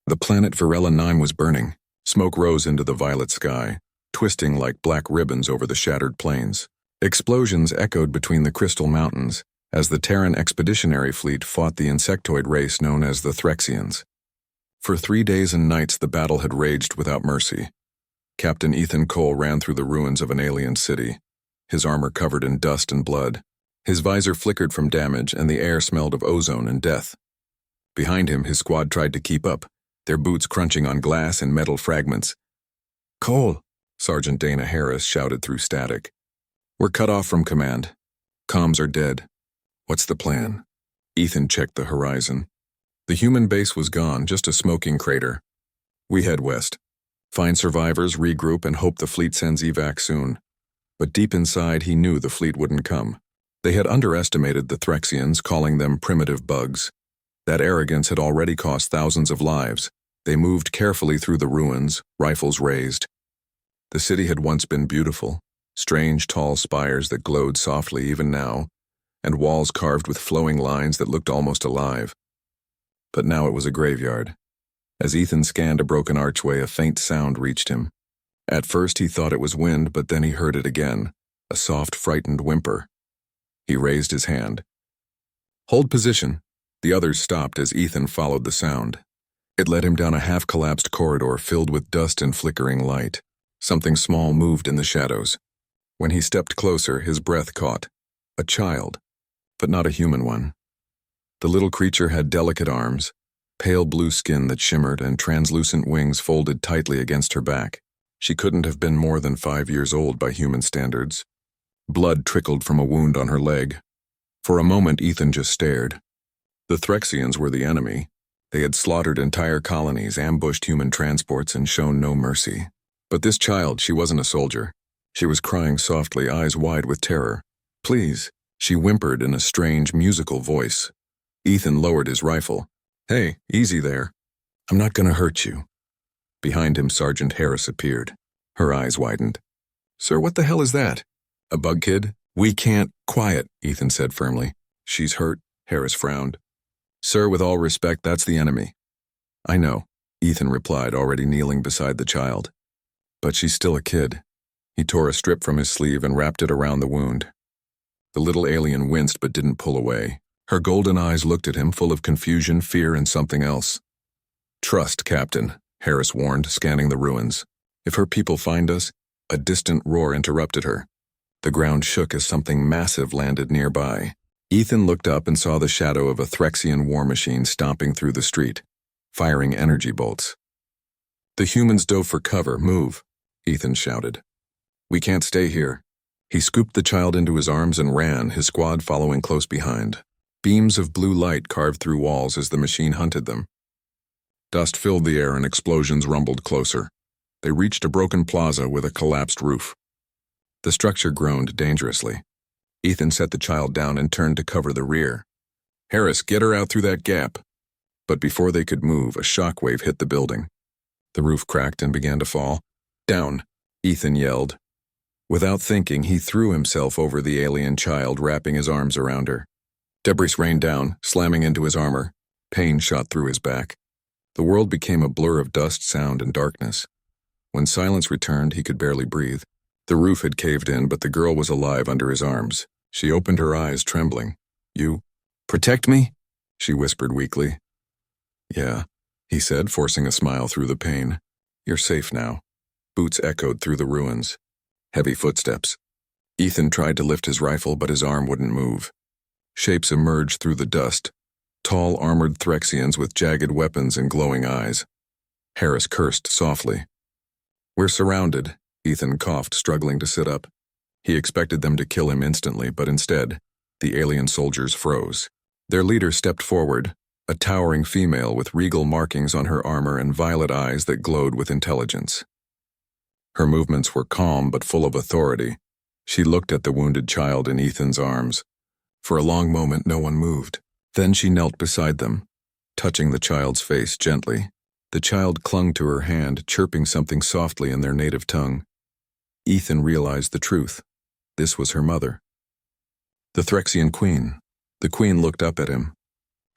The planet Varela 9 was burning. Smoke rose into the violet sky, twisting like black ribbons over the shattered plains. Explosions echoed between the crystal mountains as the Terran expeditionary fleet fought the insectoid race known as the Threxians. For 3 days and nights the battle had raged without mercy. Captain Ethan Cole ran through the ruins of an alien city, his armor covered in dust and blood. His visor flickered from damage and the air smelled of ozone and death. Behind him, his squad tried to keep up, their boots crunching on glass and metal fragments. "Cole!" Sergeant Dana Harris shouted through static. "We're cut off from command. Comms are dead. What's the plan?" Ethan checked the horizon. The human base was gone, just a smoking crater. "We head west. Find survivors, regroup, and hope the fleet sends evac soon." But deep inside, he knew the fleet wouldn't come. They had underestimated the Threxians, calling them primitive bugs. That arrogance had already cost thousands of lives. They moved carefully through the ruins, rifles raised. The city had once been beautiful, strange tall spires that glowed softly even now, and walls carved with flowing lines that looked almost alive. But now it was a graveyard. As Ethan scanned a broken archway, a faint sound reached him. At first he thought it was wind, but then he heard it again, a soft, frightened whimper. He raised his hand. "Hold position." The others stopped as Ethan followed the sound. It led him down a half-collapsed corridor filled with dust and flickering light. Something small moved in the shadows. When he stepped closer, his breath caught. A child, but not a human one. The little creature had delicate arms, pale blue skin that shimmered, and translucent wings folded tightly against her back. She couldn't have been more than 5 years old by human standards. Blood trickled from a wound on her leg. For a moment, Ethan just stared. The Threxians were the enemy. They had slaughtered entire colonies, ambushed human transports, and shown no mercy. But this child, she wasn't a soldier. She was crying softly, eyes wide with terror. "Please," she whimpered in a strange, musical voice. Ethan lowered his rifle. "Hey, easy there. I'm not gonna hurt you." Behind him, Sergeant Harris appeared. Her eyes widened. "Sir, what the hell is that? A bug kid?" "We can't." "Quiet," Ethan said firmly. "She's hurt," Harris frowned. "Sir, with all respect, that's the enemy." "I know," Ethan replied, already kneeling beside the child. "But she's still a kid." He tore a strip from his sleeve and wrapped it around the wound. The little alien winced but didn't pull away. Her golden eyes looked at him, full of confusion, fear, and something else. "Trust, Captain," Harris warned, scanning the ruins. "If her people find us..." A distant roar interrupted her. The ground shook as something massive landed nearby. Ethan looked up and saw the shadow of a Threxian war machine stomping through the street, firing energy bolts. "The humans dove for cover. Move," Ethan shouted. "We can't stay here." He scooped the child into his arms and ran, his squad following close behind. Beams of blue light carved through walls as the machine hunted them. Dust filled the air and explosions rumbled closer. They reached a broken plaza with a collapsed roof. The structure groaned dangerously. Ethan set the child down and turned to cover the rear. "Harris, get her out through that gap." But before they could move, a shockwave hit the building. The roof cracked and began to fall. "Down," Ethan yelled. Without thinking, he threw himself over the alien child, wrapping his arms around her. Debris rained down, slamming into his armor. Pain shot through his back. The world became a blur of dust, sound, and darkness. When silence returned, he could barely breathe. The roof had caved in, but the girl was alive under his arms. She opened her eyes, trembling. "You protect me?" she whispered weakly. "Yeah," he said, forcing a smile through the pain. "You're safe now." Boots echoed through the ruins. Heavy footsteps. Ethan tried to lift his rifle, but his arm wouldn't move. Shapes emerged through the dust. Tall, armored Threxians with jagged weapons and glowing eyes. Harris cursed softly. "We're surrounded," Ethan coughed, struggling to sit up. He expected them to kill him instantly, but instead, the alien soldiers froze. Their leader stepped forward, a towering female with regal markings on her armor and violet eyes that glowed with intelligence. Her movements were calm but full of authority. She looked at the wounded child in Ethan's arms. For a long moment, no one moved. Then she knelt beside them, touching the child's face gently. The child clung to her hand, chirping something softly in their native tongue. Ethan realized the truth. This was her mother. The Threxian queen. The queen looked up at him.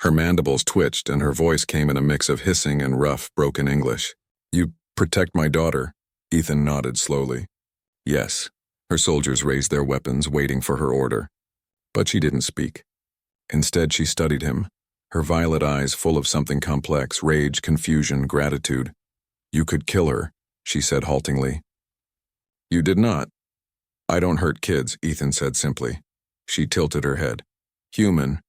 Her mandibles twitched and her voice came in a mix of hissing and rough, broken English. "You protect my daughter?" Ethan nodded slowly. "Yes." Her soldiers raised their weapons, waiting for her order. But she didn't speak. Instead, she studied him, her violet eyes full of something complex, rage, confusion, gratitude. "You could kill her," she said haltingly. "You did not." "I don't hurt kids," Ethan said simply. She tilted her head. "Human.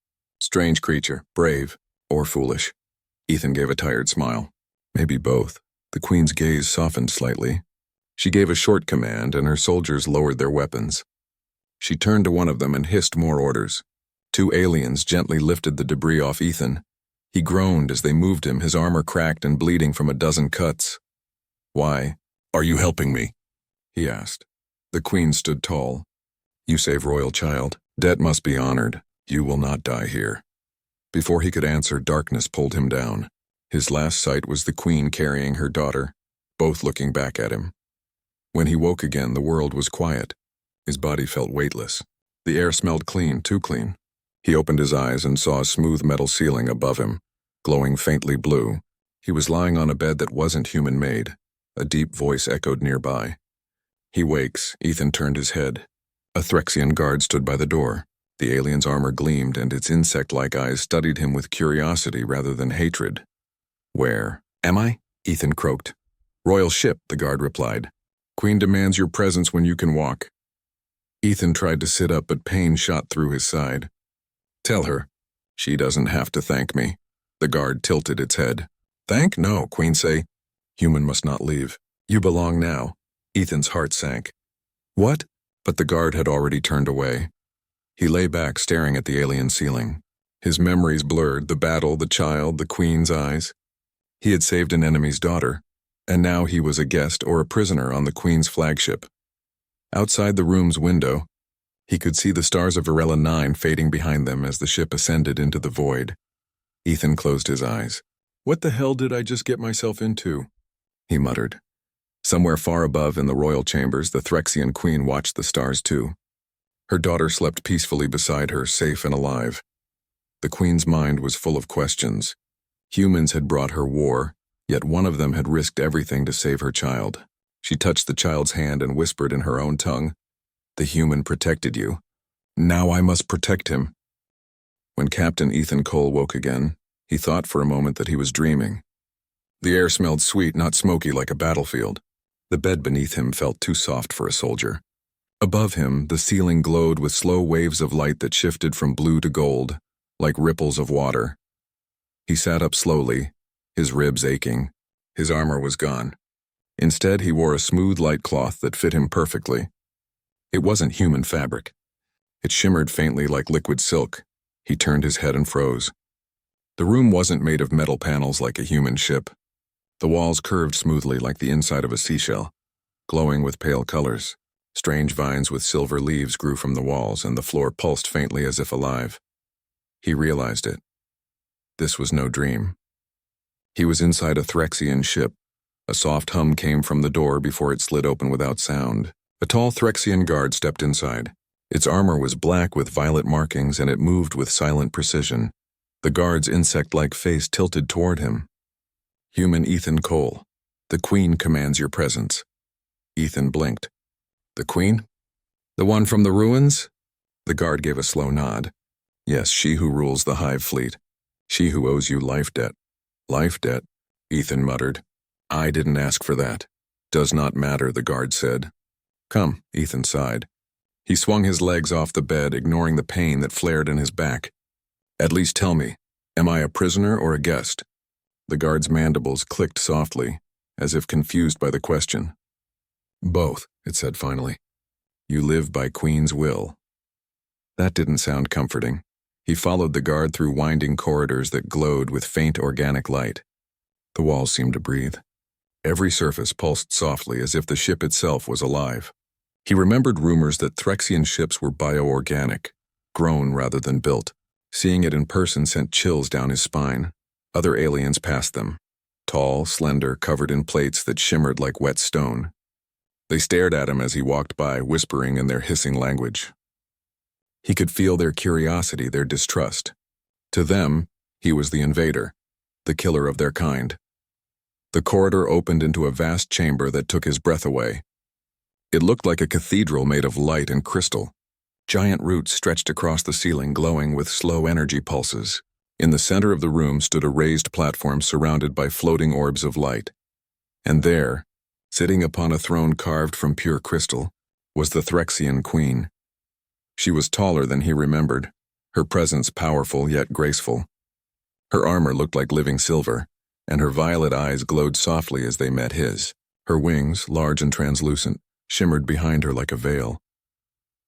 Strange creature, brave, or foolish." Ethan gave a tired smile. "Maybe both." The Queen's gaze softened slightly. She gave a short command, and her soldiers lowered their weapons. She turned to one of them and hissed more orders. 2 aliens gently lifted the debris off Ethan. He groaned as they moved him, his armor cracked and bleeding from a dozen cuts. "Why are you helping me?" he asked. The Queen stood tall. "You save royal child. Debt must be honored. You will not die here." Before he could answer, darkness pulled him down. His last sight was the Queen carrying her daughter, both looking back at him. When he woke again, the world was quiet. His body felt weightless. The air smelled clean, too clean. He opened his eyes and saw a smooth metal ceiling above him, glowing faintly blue. He was lying on a bed that wasn't human-made. A deep voice echoed nearby. "He wakes." Ethan turned his head. A Threxian guard stood by the door. The alien's armor gleamed, and its insect-like eyes studied him with curiosity rather than hatred. "Where am I?" Ethan croaked. "Royal ship," the guard replied. "Queen demands your presence when you can walk." Ethan tried to sit up, but pain shot through his side. "Tell her. She doesn't have to thank me." The guard tilted its head. "Thank? No," Queen say. "Human must not leave. You belong now." Ethan's heart sank. "What?" But the guard had already turned away. He lay back, staring at the alien ceiling. His memories blurred, the battle, the child, the Queen's eyes. He had saved an enemy's daughter, and now he was a guest or a prisoner on the Queen's flagship. Outside the room's window, he could see the stars of Varela 9 fading behind them as the ship ascended into the void. Ethan closed his eyes. "What the hell did I just get myself into?" he muttered. Somewhere far above in the royal chambers, the Threxian Queen watched the stars too. Her daughter slept peacefully beside her, safe and alive. The Queen's mind was full of questions. Humans had brought her war, yet one of them had risked everything to save her child. She touched the child's hand and whispered in her own tongue, "The human protected you. Now I must protect him." When Captain Ethan Cole woke again, he thought for a moment that he was dreaming. The air smelled sweet, not smoky like a battlefield. The bed beneath him felt too soft for a soldier. Above him, the ceiling glowed with slow waves of light that shifted from blue to gold, like ripples of water. He sat up slowly, his ribs aching. His armor was gone. Instead, he wore a smooth light cloth that fit him perfectly. It wasn't human fabric. It shimmered faintly like liquid silk. He turned his head and froze. The room wasn't made of metal panels like a human ship. The walls curved smoothly like the inside of a seashell, glowing with pale colors. Strange vines with silver leaves grew from the walls, and the floor pulsed faintly as if alive. He realized it. This was no dream. He was inside a Threxian ship. A soft hum came from the door before it slid open without sound. A tall Threxian guard stepped inside. Its armor was black with violet markings, and it moved with silent precision. The guard's insect-like face tilted toward him. "Human Ethan Cole, the Queen commands your presence." Ethan blinked. "The Queen? The one from the ruins?" The guard gave a slow nod. "Yes, she who rules the Hive fleet. She who owes you life debt." "Life debt?" Ethan muttered. "I didn't ask for that." "Does not matter," the guard said. "Come," Ethan sighed. He swung his legs off the bed, ignoring the pain that flared in his back. "At least tell me, am I a prisoner or a guest?" The guard's mandibles clicked softly, as if confused by the question. "Both," it said finally. "You live by Queen's will." That didn't sound comforting. He followed the guard through winding corridors that glowed with faint organic light. The walls seemed to breathe. Every surface pulsed softly as if the ship itself was alive. He remembered rumors that Threxian ships were bioorganic, grown rather than built. Seeing it in person sent chills down his spine. Other aliens passed them, tall, slender, covered in plates that shimmered like wet stone. They stared at him as he walked by, whispering in their hissing language. He could feel their curiosity, their distrust. To them, He was the invader, the killer of their kind. The corridor opened into a vast chamber that took his breath away. It looked like a cathedral made of light and crystal. Giant roots stretched across the ceiling, glowing with slow energy pulses. In the center of the room stood a raised platform surrounded by floating orbs of light. And there, sitting upon a throne carved from pure crystal, was the Threxian queen. She was taller than he remembered, her presence powerful yet graceful. Her armor looked like living silver, and her violet eyes glowed softly as they met his. Her wings, large and translucent, shimmered behind her like a veil.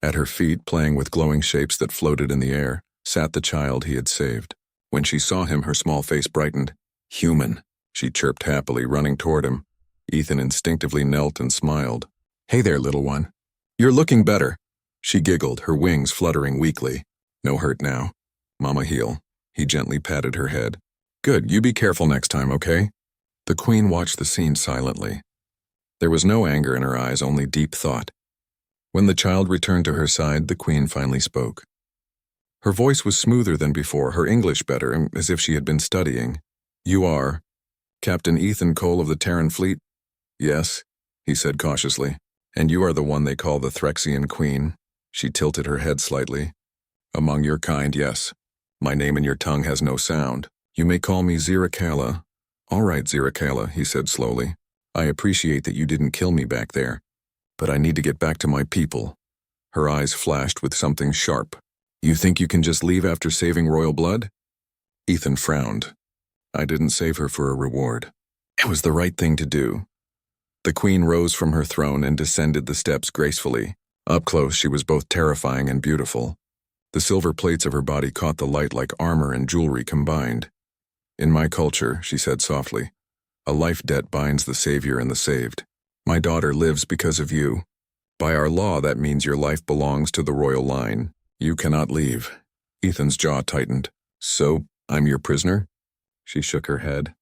At her feet, playing with glowing shapes that floated in the air, sat the child he had saved. When she saw him, her small face brightened. "Human," she chirped happily, running toward him. Ethan instinctively knelt and smiled. "Hey there, little one. You're looking better." She giggled, her wings fluttering weakly. "No hurt now. Mama heal." He gently patted her head. "Good, you be careful next time, okay?" The queen watched the scene silently. There was no anger in her eyes, only deep thought. When the child returned to her side, the queen finally spoke. Her voice was smoother than before, her English better, as if she had been studying. "You are Captain Ethan Cole of the Terran Fleet?" "Yes," he said cautiously. "And you are the one they call the Threxian Queen?" She tilted her head slightly. "Among your kind, yes. My name in your tongue has no sound. You may call me Ziracala." "All right, Ziracala," he said slowly. "I appreciate that you didn't kill me back there. But I need to get back to my people." Her eyes flashed with something sharp. "You think you can just leave after saving royal blood?" Ethan frowned. "I didn't save her for a reward. It was the right thing to do." The queen rose from her throne and descended the steps gracefully. Up close, she was both terrifying and beautiful. The silver plates of her body caught the light like armor and jewelry combined. "In my culture," she said softly, "a life debt binds the savior and the saved. My daughter lives because of you. By our law, that means your life belongs to the royal line. You cannot leave." Ethan's jaw tightened. "So, I'm your prisoner?" She shook her head.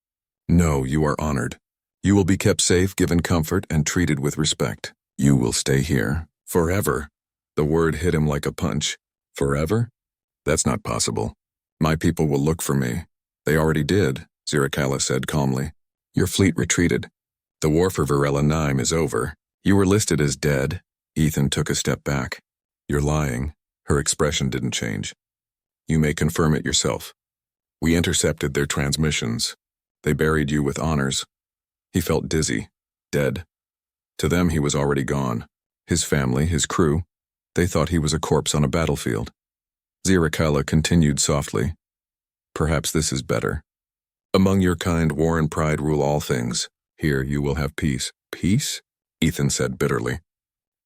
"No, you are honored. You will be kept safe, given comfort, and treated with respect. You will stay here. Forever." The word hit him like a punch. "Forever? That's not possible. My people will look for me." "They already did," Ziracala said calmly. "Your fleet retreated. The war for Varela Nime is over. You were listed as dead." Ethan took a step back. "You're lying." Her expression didn't change. "You may confirm it yourself. We intercepted their transmissions. They buried you with honors." He felt dizzy, dead. To them, he was already gone. His family, his crew, they thought he was a corpse on a battlefield. Ziracala continued softly. "Perhaps this is better. Among your kind, war and pride rule all things. Here you will have peace." "Peace?" Ethan said bitterly.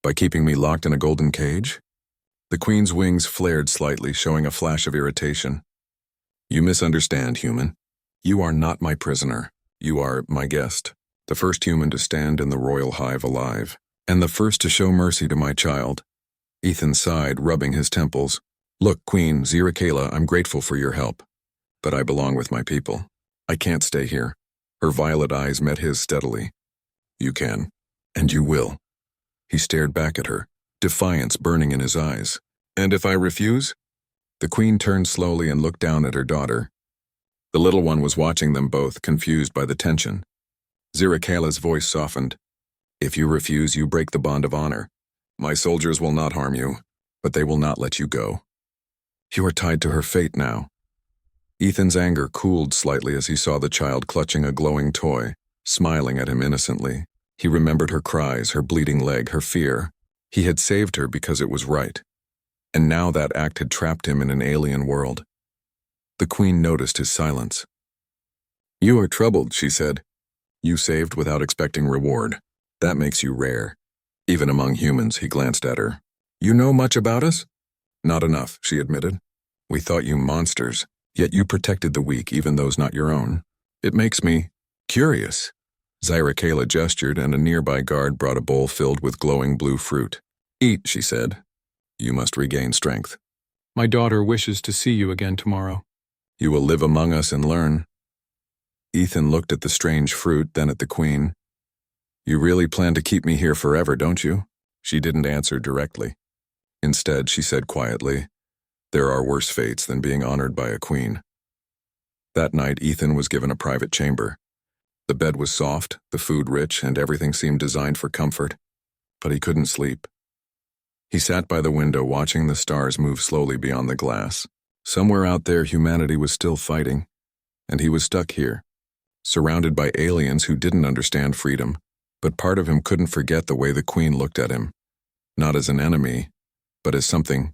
"By keeping me locked in a golden cage?" The queen's wings flared slightly, showing a flash of irritation. "You misunderstand, human. You are not my prisoner. You are my guest, the first human to stand in the royal hive alive, and the first to show mercy to my child." Ethan sighed, rubbing his temples. "Look, Queen Ziracala, I'm grateful for your help, but I belong with my people. I can't stay here." Her violet eyes met his steadily. "You can, and you will." He stared back at her, defiance burning in his eyes. "And if I refuse?" The queen turned slowly and looked down at her daughter. The little one was watching them both, confused by the tension. Ziracala's voice softened. "If you refuse, you break the bond of honor. My soldiers will not harm you, but they will not let you go. You are tied to her fate now." Ethan's anger cooled slightly as he saw the child clutching a glowing toy, smiling at him innocently. He remembered her cries, her bleeding leg, her fear. He had saved her because it was right. And now that act had trapped him in an alien world. The queen noticed his silence. "You are troubled," she said. "You saved without expecting reward. That makes you rare. Even among humans," he glanced at her. "You know much about us?" "Not enough," she admitted. "We thought you monsters, yet you protected the weak, even those not your own. It makes me curious." Ziracala gestured, and a nearby guard brought a bowl filled with glowing blue fruit. "Eat," she said. "You must regain strength." "My daughter wishes to see you again tomorrow." "You will live among us and learn." Ethan looked at the strange fruit, then at the queen. "You really plan to keep me here forever, don't you?" She didn't answer directly. Instead, she said quietly, "There are worse fates than being honored by a queen." That night, Ethan was given a private chamber. The bed was soft, the food rich, and everything seemed designed for comfort, but he couldn't sleep. He sat by the window watching the stars move slowly beyond the glass. Somewhere out there, humanity was still fighting, and he was stuck here, surrounded by aliens who didn't understand freedom, but part of him couldn't forget the way the Queen looked at him, not as an enemy, but as something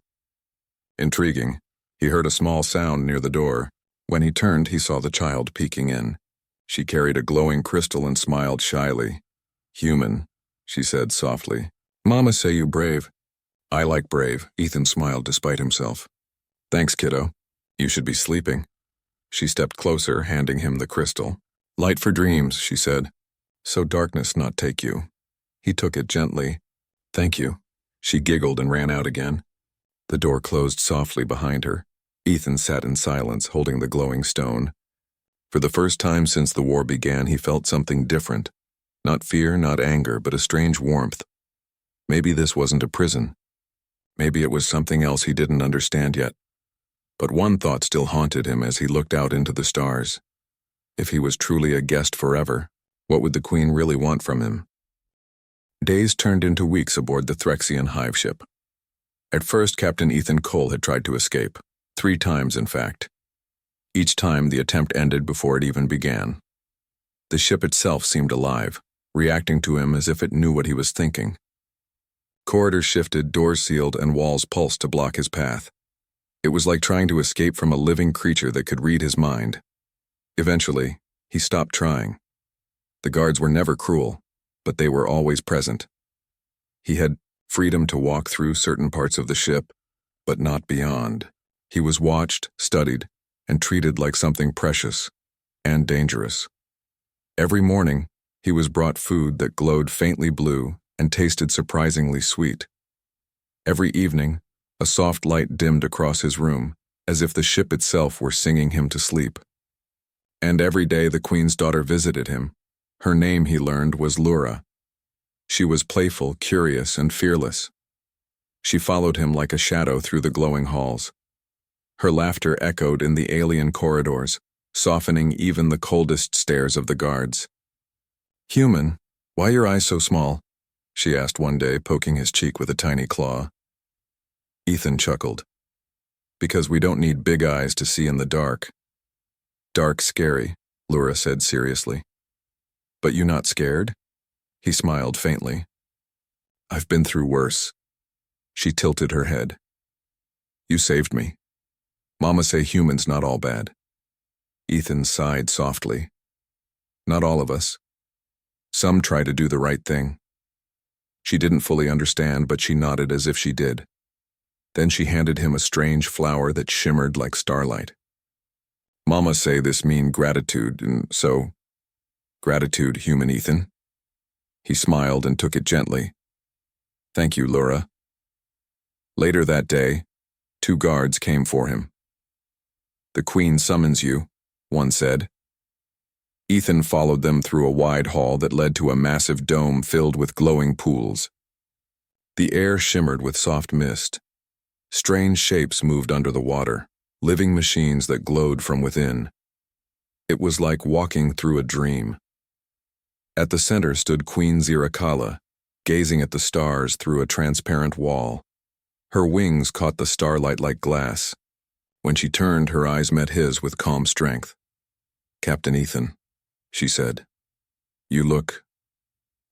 intriguing. He heard a small sound near the door. When he turned, he saw the child peeking in. She carried a glowing crystal and smiled shyly. "Human," she said softly. "Mama say you brave." "I like brave," Ethan smiled despite himself. "Thanks, kiddo. You should be sleeping." She stepped closer, handing him the crystal. "Light for dreams," she said. "So darkness not take you." He took it gently. "Thank you." She giggled and ran out again. The door closed softly behind her. Ethan sat in silence, holding the glowing stone. For the first time since the war began, he felt something different. Not fear, not anger, but a strange warmth. Maybe this wasn't a prison. Maybe it was something else he didn't understand yet. But one thought still haunted him as he looked out into the stars. If he was truly a guest forever, what would the Queen really want from him? Days turned into weeks aboard the Threxian hive ship. At first, Captain Ethan Cole had tried to escape. 3 times, in fact. Each time, the attempt ended before it even began. The ship itself seemed alive, reacting to him as if it knew what he was thinking. Corridors shifted, doors sealed, and walls pulsed to block his path. It was like trying to escape from a living creature that could read his mind. Eventually, he stopped trying. The guards were never cruel, but they were always present. He had freedom to walk through certain parts of the ship, but not beyond. He was watched, studied, and treated like something precious and dangerous. Every morning, he was brought food that glowed faintly blue and tasted surprisingly sweet. Every evening, a soft light dimmed across his room, as if the ship itself were singing him to sleep. And every day the Queen's daughter visited him. Her name, he learned, was Lura. She was playful, curious, and fearless. She followed him like a shadow through the glowing halls. Her laughter echoed in the alien corridors, softening even the coldest stares of the guards. "Human, why your eyes so small?" she asked one day, poking his cheek with a tiny claw. Ethan chuckled. "Because we don't need big eyes to see in the dark." "Dark scary," Lura said seriously. "But you not scared?" He smiled faintly. "I've been through worse." She tilted her head. "You saved me. Mama say humans not all bad." Ethan sighed softly. "Not all of us. Some try to do the right thing." She didn't fully understand, but she nodded as if she did. Then she handed him a strange flower that shimmered like starlight. "Mama say this mean gratitude, and so—" "Gratitude, human Ethan." He smiled and took it gently. "Thank you, Lura." Later that day, 2 guards came for him. "The Queen summons you," one said. Ethan followed them through a wide hall that led to a massive dome filled with glowing pools. The air shimmered with soft mist. Strange shapes moved under the water, living machines that glowed from within. It was like walking through a dream. At the center stood Queen Zirakala, gazing at the stars through a transparent wall. Her wings caught the starlight like glass. When she turned, her eyes met his with calm strength. "Captain Ethan," she said, "you look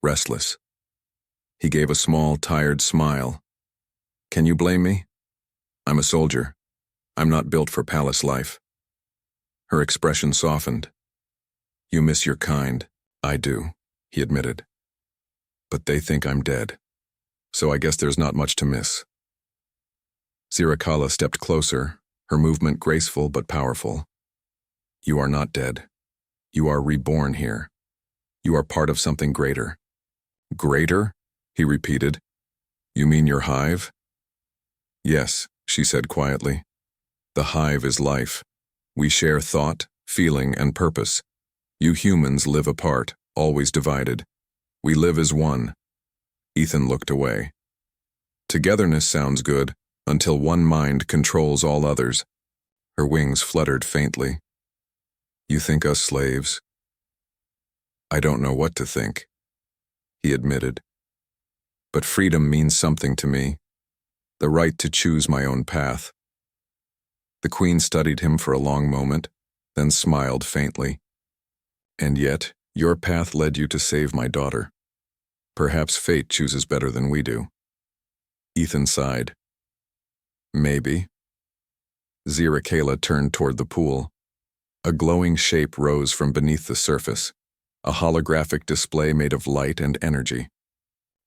restless." He gave a small, tired smile. "Can you blame me? I'm a soldier. I'm not built for palace life." Her expression softened. "You miss your kind." "I do," he admitted. "But they think I'm dead. So I guess there's not much to miss." Zirakala stepped closer, her movement graceful but powerful. "You are not dead. You are reborn here. You are part of something greater." "Greater?" he repeated. "You mean your hive?" "Yes," she said quietly. "The hive is life. We share thought, feeling, and purpose. You humans live apart, always divided. We live as one." Ethan looked away. "Togetherness sounds good, until one mind controls all others." Her wings fluttered faintly. You think us slaves? I don't know what to think, he admitted. But freedom means something to me, the right to choose my own path. The Queen studied him for a long moment, then smiled faintly. And yet, your path led you to save my daughter. Perhaps fate chooses better than we do. Ethan sighed. Maybe. Zira turned toward the pool. A glowing shape rose from beneath the surface, a holographic display made of light and energy.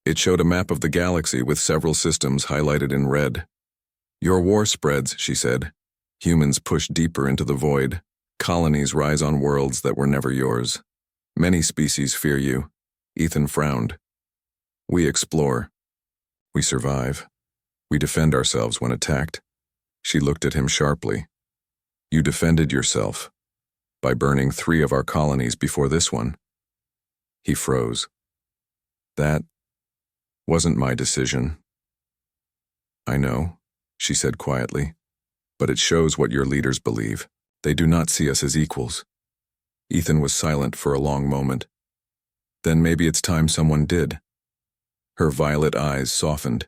It showed a map of the galaxy with several systems highlighted in red. Your war spreads, she said. Humans push deeper into the void. Colonies rise on worlds that were never yours. Many species fear you. Ethan frowned. We explore. We survive. We defend ourselves when attacked. She looked at him sharply. You defended yourself by burning 3 of our colonies before this one. He froze. That wasn't my decision. I know, she said quietly, but it shows what your leaders believe. They do not see us as equals. Ethan was silent for a long moment. Then maybe it's time someone did. Her violet eyes softened.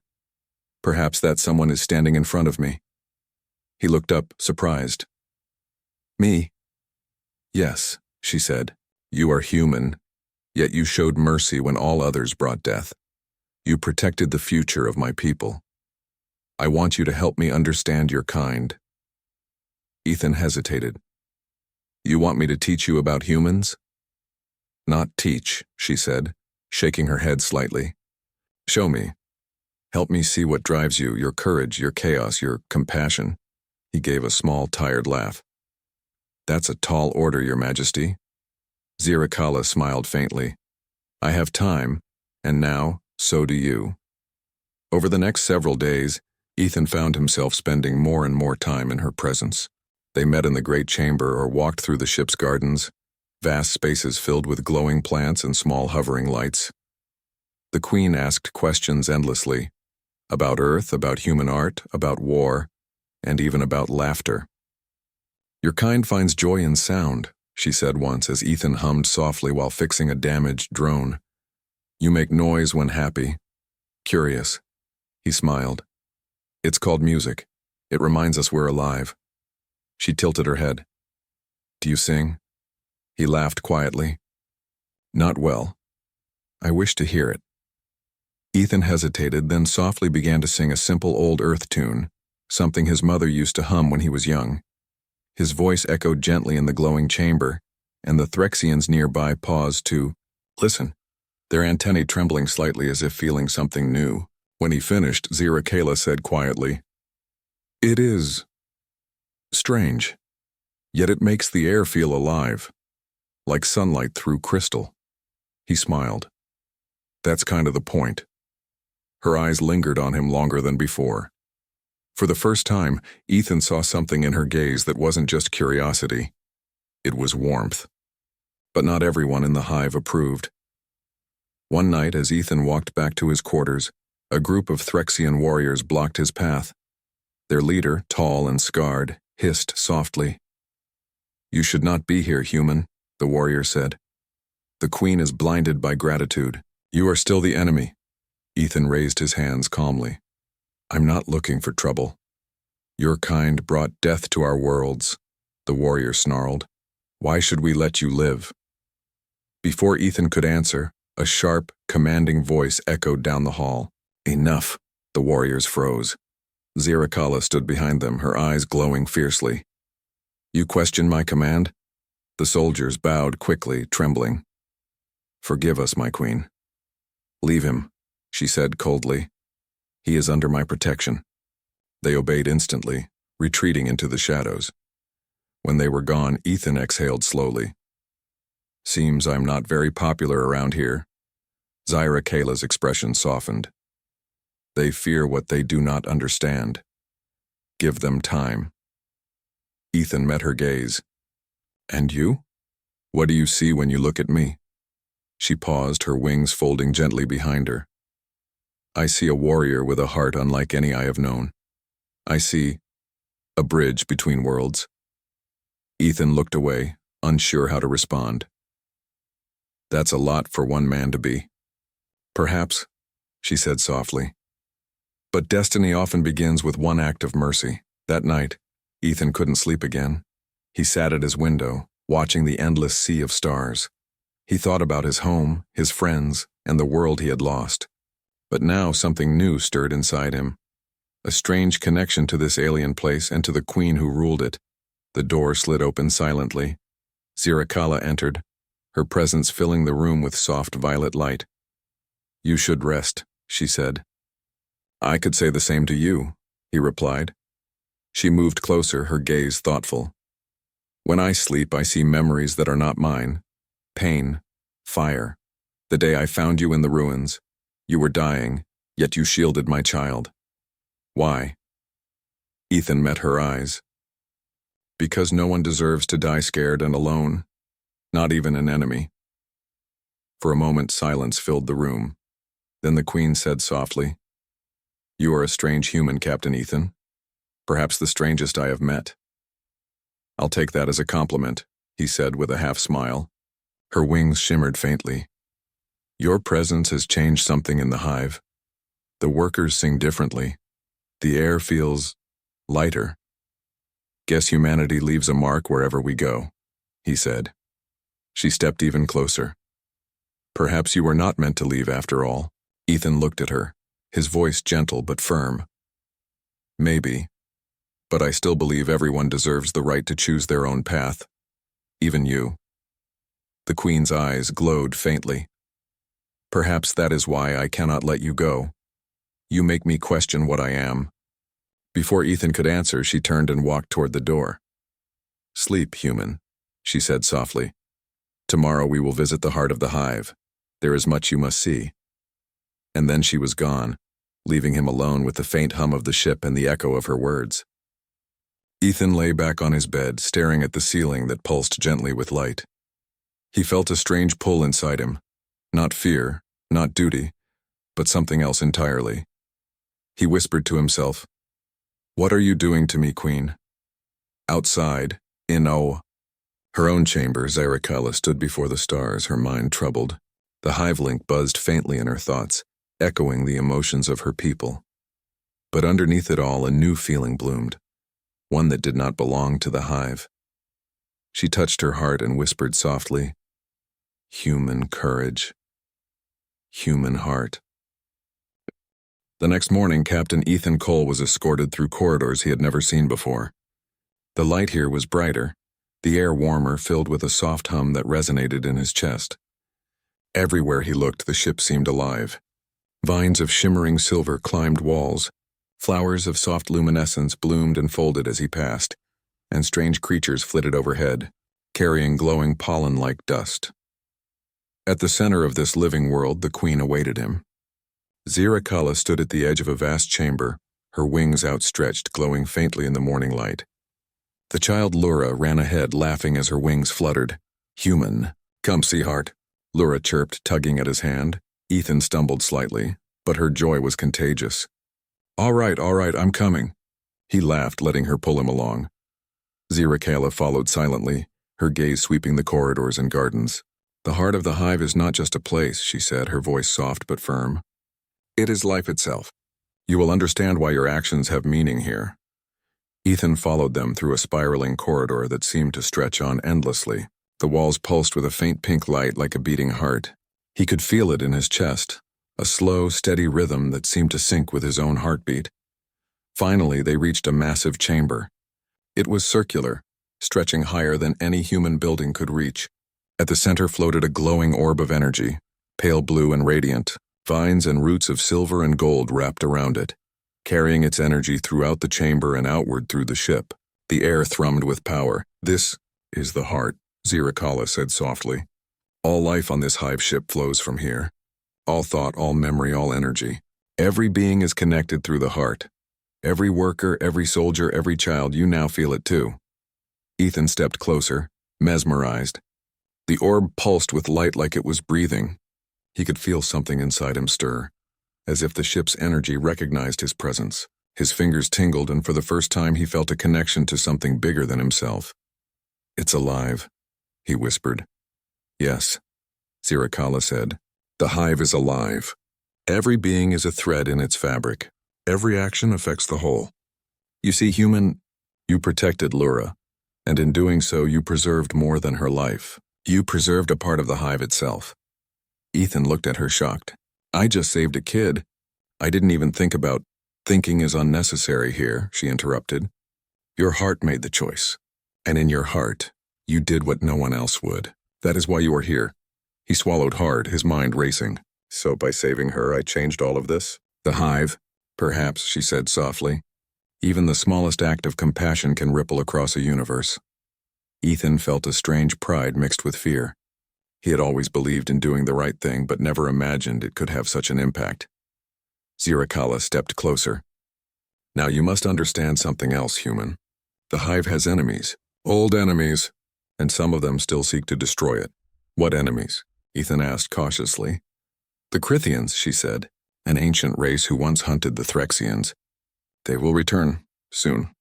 Perhaps that someone is standing in front of me. He looked up, surprised. Me? Yes, she said. You are human, yet you showed mercy when all others brought death. You protected the future of my people. I want you to help me understand your kind. Ethan hesitated. You want me to teach you about humans? Not teach, she said, shaking her head slightly. Show me. Help me see what drives you, your courage, your chaos, your compassion. He gave a small, tired laugh. That's a tall order, Your Majesty. Zira smiled faintly. I have time, and now, so do you. Over the next several days, Ethan found himself spending more and more time in her presence. They met in the great chamber or walked through the ship's gardens, vast spaces filled with glowing plants and small hovering lights. The Queen asked questions endlessly, about Earth, about human art, about war, and even about laughter. Your kind finds joy in sound, she said once as Ethan hummed softly while fixing a damaged drone. You make noise when happy. Curious. He smiled. It's called music. It reminds us we're alive. She tilted her head. Do you sing? He laughed quietly. Not well. I wish to hear it. Ethan hesitated, then softly began to sing a simple old Earth tune, something his mother used to hum when he was young. His voice echoed gently in the glowing chamber, and the Threxians nearby paused to listen, their antennae trembling slightly as if feeling something new. When he finished, Zira said quietly, It is strange, yet it makes the air feel alive, like sunlight through crystal. He smiled. That's kind of the point. Her eyes lingered on him longer than before. For the first time, Ethan saw something in her gaze that wasn't just curiosity. It was warmth. But not everyone in the hive approved. One night, as Ethan walked back to his quarters, a group of Threxian warriors blocked his path. Their leader, tall and scarred, hissed softly. You should not be here, human, the warrior said. The Queen is blinded by gratitude. You are still the enemy. Ethan raised his hands calmly. I'm not looking for trouble. Your kind brought death to our worlds, the warrior snarled. Why should we let you live? Before Ethan could answer, a sharp, commanding voice echoed down the hall. Enough, the warriors froze. Zira stood behind them, her eyes glowing fiercely. You question my command? The soldiers bowed quickly, trembling. Forgive us, my queen. Leave him, she said coldly. He is under my protection. They obeyed instantly, retreating into the shadows. When they were gone, Ethan exhaled slowly. Seems I'm not very popular around here. Zira expression softened. They fear what they do not understand. Give them time. Ethan met her gaze. And you? What do you see when you look at me? She paused, her wings folding gently behind her. I see a warrior with a heart unlike any I have known. I see a bridge between worlds. Ethan looked away, unsure how to respond. That's a lot for one man to be. Perhaps, she said softly. But destiny often begins with one act of mercy. That night, Ethan couldn't sleep again. He sat at his window, watching the endless sea of stars. He thought about his home, his friends, and the world he had lost. But now something new stirred inside him. A strange connection to this alien place and to the queen who ruled it. The door slid open silently. Ziricala entered, her presence filling the room with soft violet light. "You should rest," she said. "I could say the same to you," he replied. She moved closer, her gaze thoughtful. "When I sleep, I see memories that are not mine. Pain, fire. The day I found you in the ruins. You were dying, yet you shielded my child. Why?" Ethan met her eyes. "Because no one deserves to die scared and alone. Not even an enemy." For a moment, silence filled the room. Then the Queen said softly, "You are a strange human, Captain Ethan. Perhaps the strangest I have met." "I'll take that as a compliment," he said with a half-smile. Her wings shimmered faintly. "Your presence has changed something in the hive. The workers sing differently. The air feels lighter. Guess humanity leaves a mark wherever we go," he said. She stepped even closer. "Perhaps you were not meant to leave after all." Ethan looked at her, his voice gentle but firm. "Maybe, but I still believe everyone deserves the right to choose their own path. Even you." The Queen's eyes glowed faintly. "Perhaps that is why I cannot let you go. You make me question what I am." Before Ethan could answer, she turned and walked toward the door. "Sleep, human," she said softly. "Tomorrow we will visit the heart of the hive. There is much you must see." And then she was gone, leaving him alone with the faint hum of the ship and the echo of her words. Ethan lay back on his bed, staring at the ceiling that pulsed gently with light. He felt a strange pull inside him. Not fear, not duty, but something else entirely. He whispered to himself, "What are you doing to me, Queen?" Outside, in her own chamber, Ziricala stood before the stars, her mind troubled. The hive link buzzed faintly in her thoughts, echoing the emotions of her people. But underneath it all, a new feeling bloomed, one that did not belong to the hive. She touched her heart and whispered softly, "Human courage. Human heart." The next morning, Captain Ethan Cole was escorted through corridors he had never seen before. The light here was brighter, the air warmer, filled with a soft hum that resonated in his chest. Everywhere he looked, the ship seemed alive. Vines of shimmering silver climbed walls, flowers of soft luminescence bloomed and folded as he passed, and strange creatures flitted overhead, carrying glowing pollen-like dust. At the center of this living world, the Queen awaited him. Ziricala stood at the edge of a vast chamber, her wings outstretched, glowing faintly in the morning light. The child Lura ran ahead, laughing as her wings fluttered. "Human, come see heart," Lura chirped, tugging at his hand. Ethan stumbled slightly, but her joy was contagious. All right, I'm coming." He laughed, letting her pull him along. Ziricala followed silently, her gaze sweeping the corridors and gardens. "The heart of the hive is not just a place," she said, her voice soft but firm. "It is life itself. You will understand why your actions have meaning here." Ethan followed them through a spiraling corridor that seemed to stretch on endlessly. The walls pulsed with a faint pink light like a beating heart. He could feel it in his chest, a slow, steady rhythm that seemed to sync with his own heartbeat. Finally, they reached a massive chamber. It was circular, stretching higher than any human building could reach. At the center floated a glowing orb of energy, pale blue and radiant, vines and roots of silver and gold wrapped around it, carrying its energy throughout the chamber and outward through the ship. The air thrummed with power. "This is the heart," Ziricala said softly. "All life on this hive ship flows from here. All thought, all memory, all energy. Every being is connected through the heart. Every worker, every soldier, every child, you now feel it too." Ethan stepped closer, mesmerized. The orb pulsed with light like it was breathing. He could feel something inside him stir, as if the ship's energy recognized his presence. His fingers tingled, and for the first time he felt a connection to something bigger than himself. "It's alive," he whispered. Yes, Ziracala said. The hive is alive. Every being is a thread in its fabric. Every action affects the whole. You see, human, you protected Lura, and in doing so you preserved more than her life. You preserved a part of the hive itself. Ethan looked at her shocked. I just saved a kid. I didn't even think about thinking is unnecessary here, she interrupted. Your heart made the choice. And in your heart, you did what no one else would. That is why you are here. He swallowed hard, his mind racing. So by saving her, I changed all of this? The hive, perhaps, she said softly. Even the smallest act of compassion can ripple across a universe. Ethan felt a strange pride mixed with fear. He had always believed in doing the right thing, but never imagined it could have such an impact. Ziracala stepped closer. Now you must understand something else, human. The hive has enemies, old enemies, and some of them still seek to destroy it. What enemies? Ethan asked cautiously. The Crithians, she said, an ancient race who once hunted the Threxians. They will return, soon.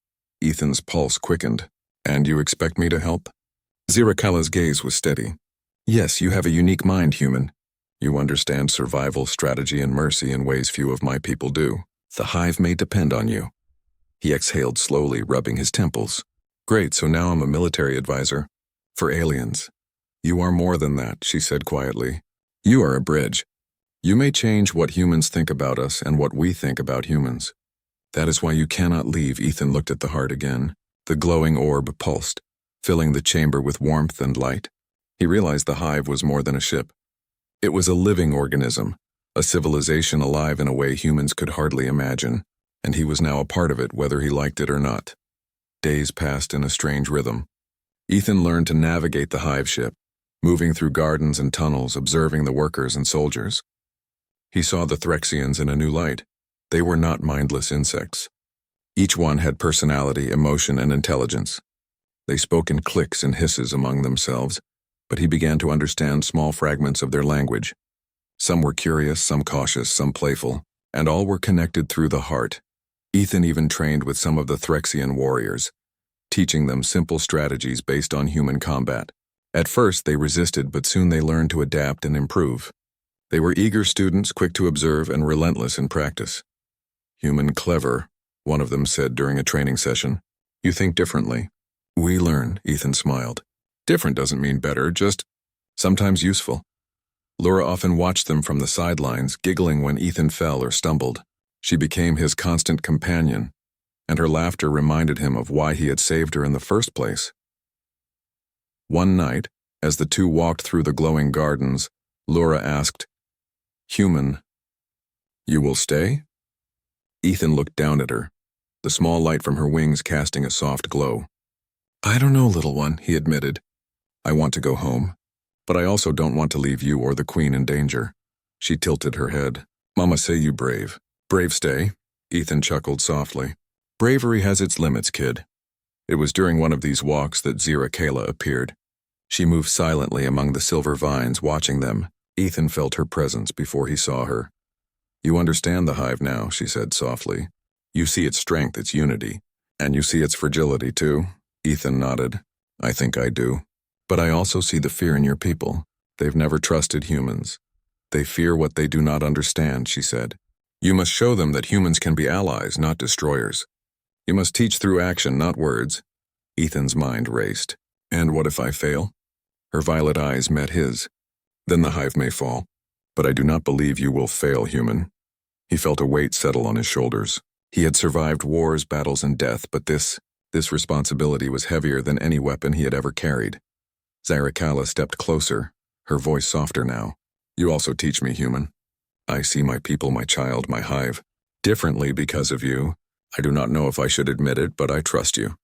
Ethan's pulse quickened. And you expect me to help? Ziracala's gaze was steady. Yes, you have a unique mind, human. You understand survival, strategy, and mercy in ways few of my people do. The hive may depend on you. He exhaled slowly, rubbing his temples. Great, so now I'm a military advisor. For aliens. You are more than that, she said quietly. You are a bridge. You may change what humans think about us and what we think about humans. That is why you cannot leave. Ethan looked at the heart again. The glowing orb pulsed, filling the chamber with warmth and light. He realized the hive was more than a ship. It was a living organism, a civilization alive in a way humans could hardly imagine, and he was now a part of it whether he liked it or not. Days passed in a strange rhythm. Ethan learned to navigate the hive ship, moving through gardens and tunnels, observing the workers and soldiers. He saw the Threxians in a new light. They were not mindless insects. Each one had personality, emotion, and intelligence. They spoke in clicks and hisses among themselves, but he began to understand small fragments of their language. Some were curious, some cautious, some playful, and all were connected through the heart. Ethan even trained with some of the Threxian warriors, teaching them simple strategies based on human combat. At first they resisted, but soon they learned to adapt and improve. They were eager students, quick to observe and relentless in practice. Human clever, one of them said during a training session. You think differently. We learn, Ethan smiled. Different doesn't mean better, just sometimes useful. Laura often watched them from the sidelines, giggling when Ethan fell or stumbled. She became his constant companion, and her laughter reminded him of why he had saved her in the first place. One night, as the two walked through the glowing gardens, Laura asked, Human, you will stay? Ethan looked down at her, the small light from her wings casting a soft glow. I don't know, little one, he admitted. I want to go home, but I also don't want to leave you or the Queen in danger. She tilted her head. Mama say you brave. Brave stay, Ethan chuckled softly. Bravery has its limits, kid. It was during one of these walks that Ziracala appeared. She moved silently among the silver vines, watching them. Ethan felt her presence before he saw her. You understand the hive now, she said softly. You see its strength, its unity, and you see its fragility too. Ethan nodded. I think I do. But I also see the fear in your people. They've never trusted humans. They fear what they do not understand, she said. You must show them that humans can be allies, not destroyers. You must teach through action, not words. Ethan's mind raced. And what if I fail? Her violet eyes met his. Then the hive may fall. But I do not believe you will fail, human. He felt a weight settle on his shoulders. He had survived wars, battles, and death, but this responsibility was heavier than any weapon he had ever carried. Ziracala stepped closer, her voice softer now. You also teach me, human. I see my people, my child, my hive, differently because of you. I do not know if I should admit it, but I trust you.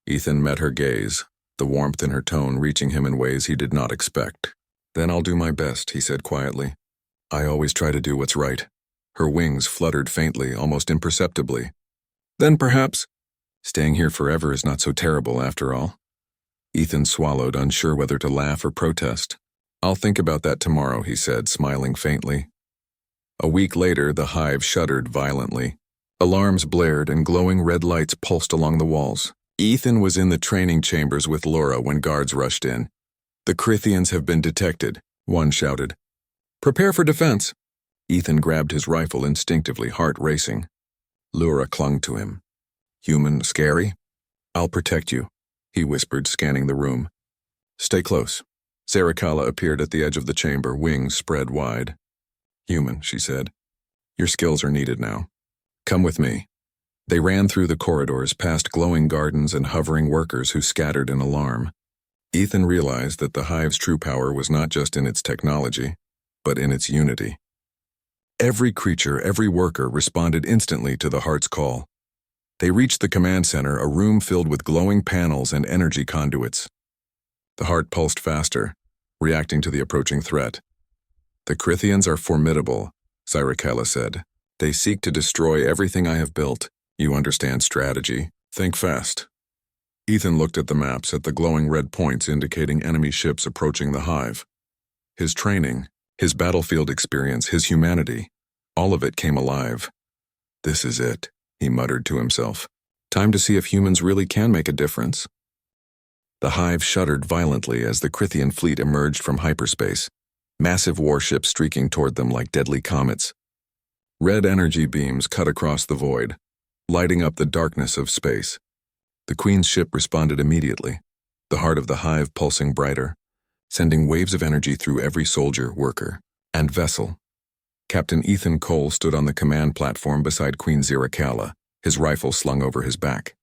Ethan met her gaze, the warmth in her tone reaching him in ways he did not expect. Then I'll do my best, he said quietly. I always try to do what's right. Her wings fluttered faintly, almost imperceptibly. Then perhaps staying here forever is not so terrible after all. Ethan swallowed, unsure whether to laugh or protest. I'll think about that tomorrow, he said, smiling faintly. A week later, the hive shuddered violently. Alarms blared and glowing red lights pulsed along the walls. Ethan was in the training chambers with Laura when guards rushed in. "The Crithians have been detected," one shouted. "Prepare for defense." Ethan grabbed his rifle instinctively, heart racing. Lura clung to him. "Human, scary? I'll protect you," he whispered, scanning the room. "Stay close." Zarikala appeared at the edge of the chamber, wings spread wide. "Human," she said. "Your skills are needed now. Come with me." They ran through the corridors, past glowing gardens and hovering workers who scattered in alarm. Ethan realized that the Hive's true power was not just in its technology, but in its unity. Every creature, every worker responded instantly to the Heart's call. They reached the command center, a room filled with glowing panels and energy conduits. The Heart pulsed faster, reacting to the approaching threat. "The Crithians are formidable," Zarikala said. "They seek to destroy everything I have built. You understand strategy. Think fast." Ethan looked at the maps, at the glowing red points indicating enemy ships approaching the Hive. His training, his battlefield experience, his humanity, all of it came alive. "This is it," he muttered to himself. "Time to see if humans really can make a difference." The Hive shuddered violently as the Crithian fleet emerged from hyperspace, massive warships streaking toward them like deadly comets. Red energy beams cut across the void, lighting up the darkness of space. The Queen's ship responded immediately, the heart of the Hive pulsing brighter, sending waves of energy through every soldier, worker, and vessel. Captain Ethan Cole stood on the command platform beside Queen Zarikala, his rifle slung over his back.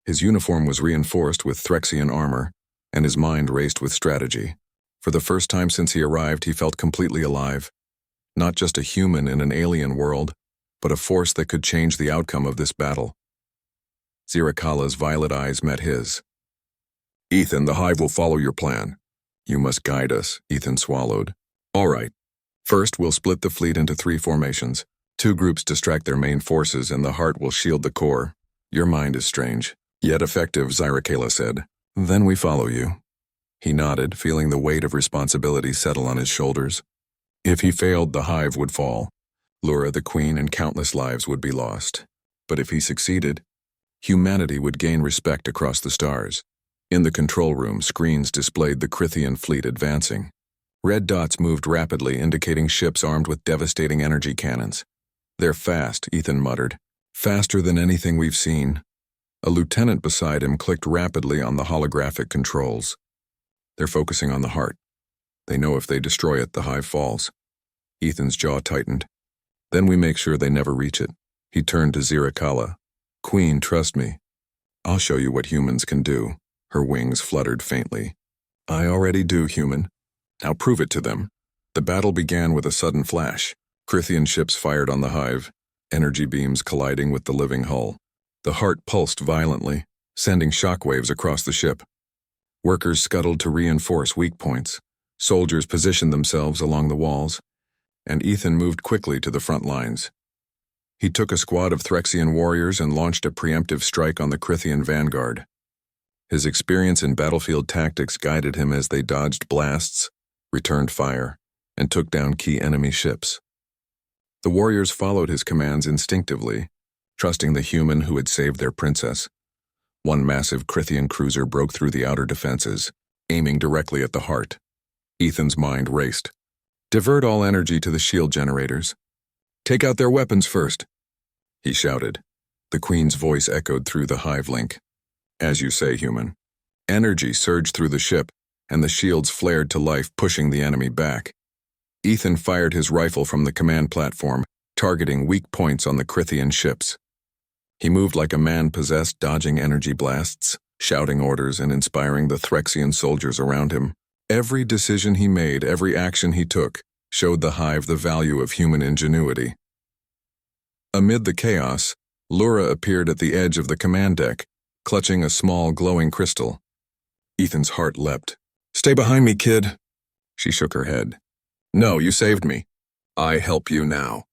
His uniform was reinforced with Threxian armor, and his mind raced with strategy. For the first time since he arrived, he felt completely alive. Not just a human in an alien world, but a force that could change the outcome of this battle. Zarikala's violet eyes met his. "Ethan, the Hive will follow your plan. You must guide us," Ethan swallowed. "All right. First, we'll split the fleet into 3 formations. 2 groups distract their main forces, and the Heart will shield the core. Your mind is strange, yet effective," Zarikala said. "Then we follow you." He nodded, feeling the weight of responsibility settle on his shoulders. If he failed, the Hive would fall. Lura, the Queen, and countless lives would be lost. But if he succeeded, humanity would gain respect across the stars. In the control room, screens displayed the Crithian fleet advancing. Red dots moved rapidly, indicating ships armed with devastating energy cannons. "They're fast," Ethan muttered. "Faster than anything we've seen." A lieutenant beside him clicked rapidly on the holographic controls. "They're focusing on the Heart. They know if they destroy it, the Hive falls." Ethan's jaw tightened. "Then we make sure they never reach it." He turned to Zarikala. "Queen, trust me. I'll show you what humans can do." Her wings fluttered faintly. "I already do, human. Now prove it to them." The battle began with a sudden flash. Crithian ships fired on the Hive, energy beams colliding with the living hull. The Heart pulsed violently, sending shockwaves across the ship. Workers scuttled to reinforce weak points. Soldiers positioned themselves along the walls, and Ethan moved quickly to the front lines. He took a squad of Threxian warriors and launched a preemptive strike on the Crithian vanguard. His experience in battlefield tactics guided him as they dodged blasts, returned fire, and took down key enemy ships. The warriors followed his commands instinctively, trusting the human who had saved their princess. One massive Crithian cruiser broke through the outer defenses, aiming directly at the Heart. Ethan's mind raced. "Divert all energy to the shield generators. Take out their weapons first," he shouted. The Queen's voice echoed through the Hive link. "As you say, human." Energy surged through the ship, and the shields flared to life, pushing the enemy back. Ethan fired his rifle from the command platform, targeting weak points on the Crithian ships. He moved like a man possessed, dodging energy blasts, shouting orders and inspiring the Threxian soldiers around him. Every decision he made, every action he took, showed the Hive the value of human ingenuity. Amid the chaos, Lura appeared at the edge of the command deck, clutching a small glowing crystal. Ethan's heart leapt. "Stay behind me, kid." She shook her head. "No, you saved me. I help you now."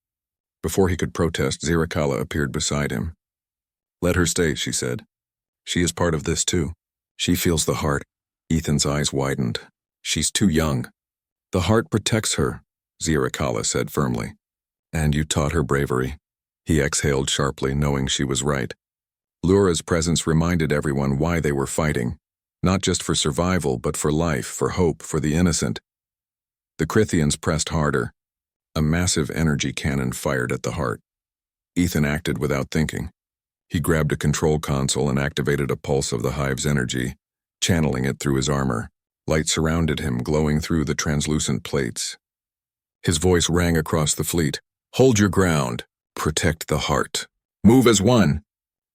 Before he could protest, Zarikala appeared beside him. "Let her stay," she said. "She is part of this too. She feels the Heart." Ethan's eyes widened. "She's too young." "The Heart protects her," Zarikala said firmly. "And you taught her bravery." He exhaled sharply, knowing she was right. Lura's presence reminded everyone why they were fighting. Not just for survival, but for life, for hope, for the innocent. The Crithians pressed harder. A massive energy cannon fired at the heart. Ethan acted without thinking. He grabbed a control console and activated a pulse of the hive's energy, channeling it through his armor. Light surrounded him, glowing through the translucent plates. His voice rang across the fleet. "Hold your ground. Protect the heart. Move as one."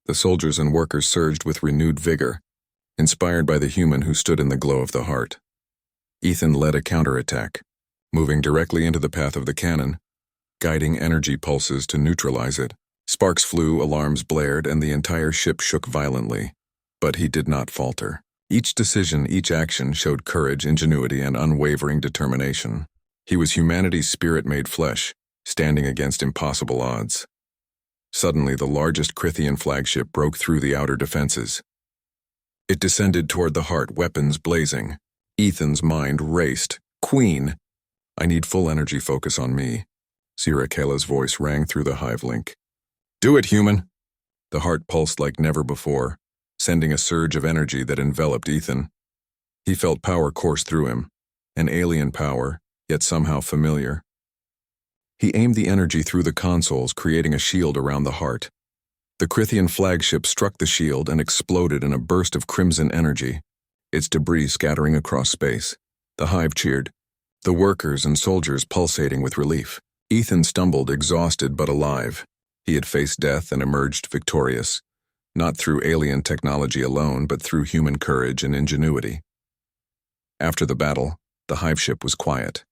The soldiers and workers surged with renewed vigor, inspired by the human who stood in the glow of the heart. Ethan led a counterattack, moving directly into the path of the cannon, guiding energy pulses to neutralize it. Sparks flew, alarms blared, and the entire ship shook violently. But he did not falter. Each decision, each action showed courage, ingenuity, and unwavering determination. He was humanity's spirit made flesh, standing against impossible odds. Suddenly, the largest Crithian flagship broke through the outer defenses. It descended toward the heart, weapons blazing. Ethan's mind raced. "Queen! I need full energy focus on me." Siracela's voice rang through the hive link. "Do it, human!" The heart pulsed like never before, sending a surge of energy that enveloped Ethan. He felt power course through him, an alien power, yet somehow familiar. He aimed the energy through the consoles, creating a shield around the heart. The Crithian flagship struck the shield and exploded in a burst of crimson energy, its debris scattering across space. The hive cheered, the workers and soldiers pulsating with relief. Ethan stumbled, exhausted but alive. He had faced death and emerged victorious, not through alien technology alone, but through human courage and ingenuity. After the battle, the hive ship was quiet.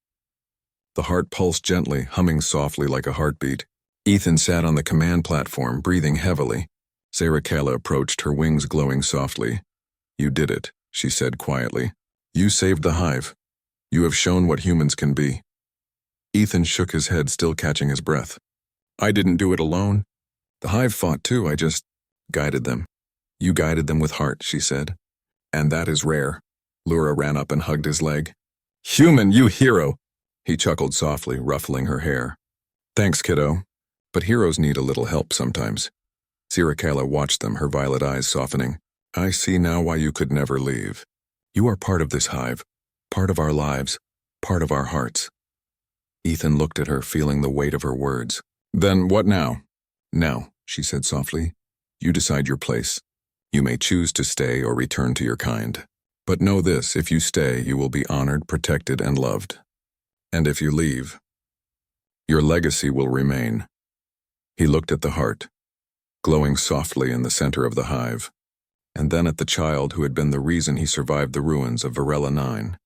The heart pulsed gently, humming softly like a heartbeat. Ethan sat on the command platform, breathing heavily. Siracela approached, her wings glowing softly. "You did it," she said quietly. "You saved the hive. You have shown what humans can be." Ethan shook his head, still catching his breath. "I didn't do it alone. The hive fought too, I just guided them." "You guided them with heart," she said. "And that is rare." Lura ran up and hugged his leg. "Human, you hero!" He chuckled softly, ruffling her hair. "Thanks, kiddo. But heroes need a little help sometimes." Siracela watched them, her violet eyes softening. "I see now why you could never leave. You are part of this hive, part of our lives, part of our hearts." Ethan looked at her, feeling the weight of her words. "Then what now?" "Now," she said softly, "you decide your place. You may choose to stay or return to your kind. But know this, if you stay, you will be honored, protected, and loved. And if you leave, your legacy will remain." He looked at the heart, glowing softly in the center of the hive, and then at the child who had been the reason he survived the ruins of Varela 9.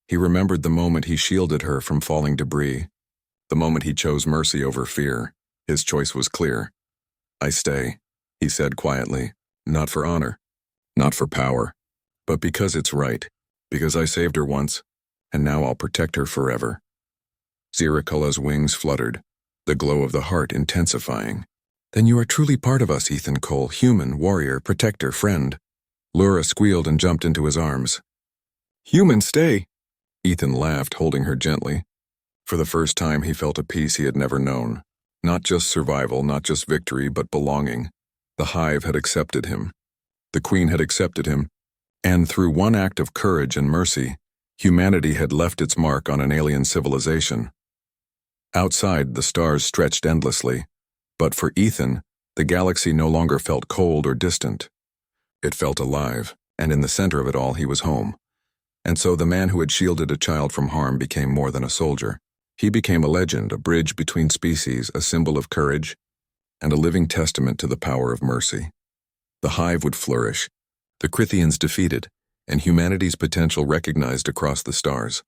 He remembered the moment he shielded her from falling debris, the moment he chose mercy over fear. His choice was clear. "I stay," he said quietly, "not for honor, not for power, but because it's right, because I saved her once, and now I'll protect her forever." Siracela's wings fluttered, the glow of the heart intensifying. "Then you are truly part of us, Ethan Cole, human, warrior, protector, friend." Lura squealed and jumped into his arms. "Human, stay!" Ethan laughed, holding her gently. For the first time, he felt a peace he had never known. Not just survival, not just victory, but belonging. The hive had accepted him. The Queen had accepted him. And through one act of courage and mercy, humanity had left its mark on an alien civilization. Outside, the stars stretched endlessly. But for Ethan, the galaxy no longer felt cold or distant. It felt alive, and in the center of it all, he was home. And so the man who had shielded a child from harm became more than a soldier. He became a legend, a bridge between species, a symbol of courage, and a living testament to the power of mercy. The hive would flourish, the Crithians defeated, and humanity's potential recognized across the stars.